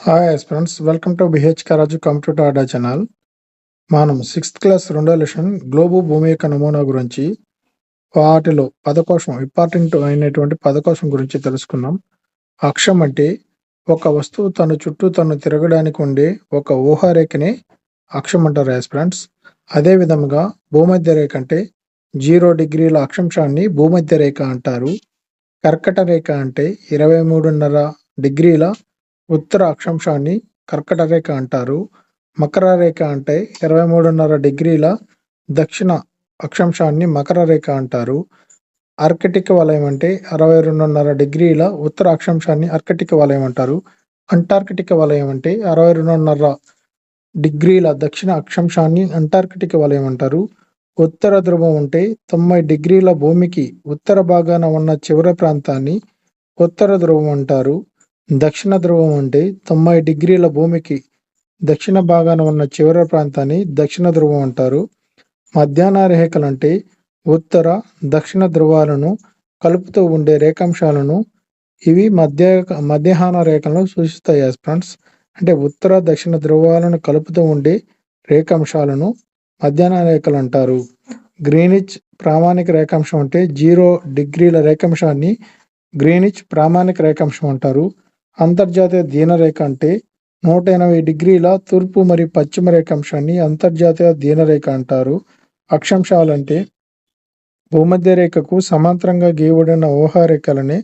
Hi friends, welcome to BH Karaju computer అడ్డా channel. మనం 6th class రెండో లెసన్ గ్లోబు భూమి యొక్క నమూనా గురించి, వాటిలో పదకోశం ఇంపార్టెంట్ అయినటువంటి పదకోశం గురించి తెలుసుకున్నాం. అక్షం అంటే ఒక వస్తువు తన చుట్టూ తను తిరగడానికి ఉండే ఒక ఊహారేఖనే అక్షం అంటారు ఫ్రెండ్స్. అదే విధముగా భూమధ్య రేఖ అంటే 0 డిగ్రీల అక్షాంశాన్ని భూమధ్య రేఖ అంటారు. కర్కట రేఖ అంటే 23.5 డిగ్రీల ఉత్తర అక్షాంశాన్ని కర్కట రేఖ అంటారు. మకర రేఖ అంటే 23.5 డిగ్రీల దక్షిణ అక్షాంశాన్ని మకర రేఖ అంటారు. ఆర్కిటిక్ వలయం అంటే 62.5 డిగ్రీల ఉత్తర అక్షాంశాన్ని ఆర్కిటిక్ వలయం అంటారు. అంటార్కిటిక్ వలయం అంటే 62.5 డిగ్రీల దక్షిణ అక్షాంశాన్ని అంటార్కిటిక్ వలయం అంటారు. ఉత్తర ధ్రువం అంటే 90 డిగ్రీల భూమికి ఉత్తర భాగాన ఉన్న చివరి ప్రాంతాన్ని ఉత్తర ధ్రువం అంటారు. దక్షిణ ధ్రువం అంటే 90 డిగ్రీల భూమికి దక్షిణ భాగాన ఉన్న చివరి ప్రాంతాన్ని దక్షిణ ధ్రువం అంటారు. మధ్యాహ్న రేఖలు అంటే ఉత్తర దక్షిణ ధ్రువాలను కలుపుతూ ఉండే రేఖాంశాలను ఇవి మధ్యాహ్న రేఖలను సూచిస్తాయి ఫ్రెండ్స్. అంటే ఉత్తర దక్షిణ ధ్రువాలను కలుపుతూ ఉండే రేఖాంశాలను మధ్యాహ్న రేఖలు అంటారు. గ్రీనిచ్ ప్రామాణిక రేఖాంశం అంటే 0 డిగ్రీల రేఖాంశాన్ని గ్రీనిచ్ ప్రామాణిక రేఖాంశం అంటారు. అంతర్జాతీయ దీనరేఖ అంటే 180 డిగ్రీల తూర్పు మరియు పశ్చిమ రేఖాంశాన్ని అంతర్జాతీయ దీనరేఖ అంటారు. అక్షాంశాలంటే భూమధ్య రేఖకు సమాంతరంగా గీయబడిన ఊహారేఖలనే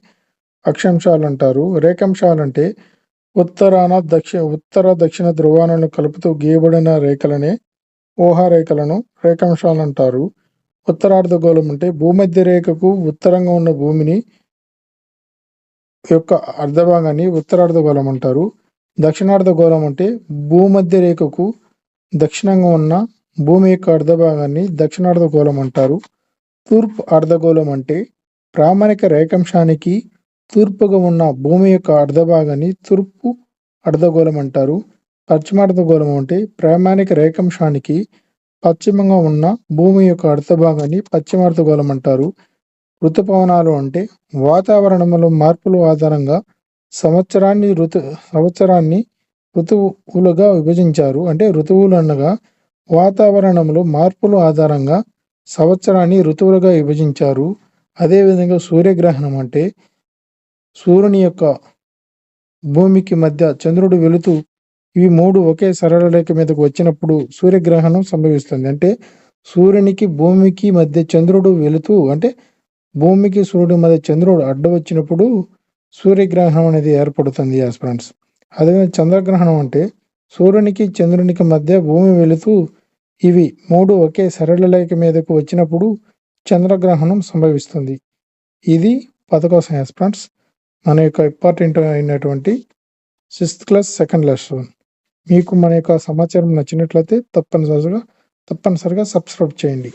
అక్షాంశాలు అంటారు. రేఖాంశాలంటే ఉత్తర దక్షిణ ధ్రువాలను కలుపుతూ గీయబడిన రేఖలనే ఊహారేఖలను రేఖాంశాలు అంటారు. ఉత్తరార్ధగోళం అంటే భూమధ్య రేఖకు ఉత్తరంగా ఉన్న భూమిని యొక్క అర్ధభాగాన్ని ఉత్తరార్ధగోళం అంటారు. దక్షిణార్ధగోళం అంటే భూమధ్య రేఖకు దక్షిణంగా ఉన్న భూమి యొక్క అర్ధభాగాన్ని దక్షిణార్ధగోళం అంటారు. తూర్పు అర్ధగోళం అంటే ప్రామాణిక రేఖాంశానికి తూర్పుగా ఉన్న భూమి యొక్క అర్ధభాగాన్ని తూర్పు అర్ధగోళం అంటారు. పశ్చిమార్ధగోళం అంటే ప్రామాణిక రేఖాంశానికి పశ్చిమంగా ఉన్న భూమి యొక్క అర్ధభాగాన్ని పశ్చిమార్ధగోళం అంటారు. ఋతుపవనాలు అంటే వాతావరణంలో మార్పుల ఆధారంగా సంవత్సరాన్ని ఋతువులుగా విభజించారు. అంటే ఋతువులు అనగా వాతావరణంలో మార్పుల ఆధారంగా సంవత్సరాన్ని ఋతువులుగా విభజించారు. అదేవిధంగా సూర్యగ్రహణం అంటే సూర్యుని యొక్క భూమికి మధ్య చంద్రుడు వెళుతూ ఇవి 3 ఒకే సరళ రేఖ మీదకు వచ్చినప్పుడు సూర్యగ్రహణం సంభవిస్తుంది. అంటే సూర్యునికి భూమికి మధ్య చంద్రుడు వెళుతూ, అంటే భూమికి సూర్యుడి మధ్య చంద్రుడు అడ్డు వచ్చినప్పుడు సూర్యగ్రహణం అనేది ఏర్పడుతుంది ఫ్రెండ్స్. అదేవిధంగా చంద్రగ్రహణం అంటే సూర్యునికి చంద్రునికి మధ్య భూమి వెళుతూ ఇవి 3 ఒకే సరళ రేఖ మీదకు వచ్చినప్పుడు చంద్రగ్రహణం సంభవిస్తుంది. ఇది పదకోశం ఫ్రెండ్స్. మన యొక్క ఇంపార్టెంట్ అయినటువంటి 6th క్లాస్ సెకండ్ లెసన్. మీకు మన యొక్క సమాచారం నచ్చినట్లయితే తప్పనిసరిగా సబ్స్క్రైబ్ చేయండి.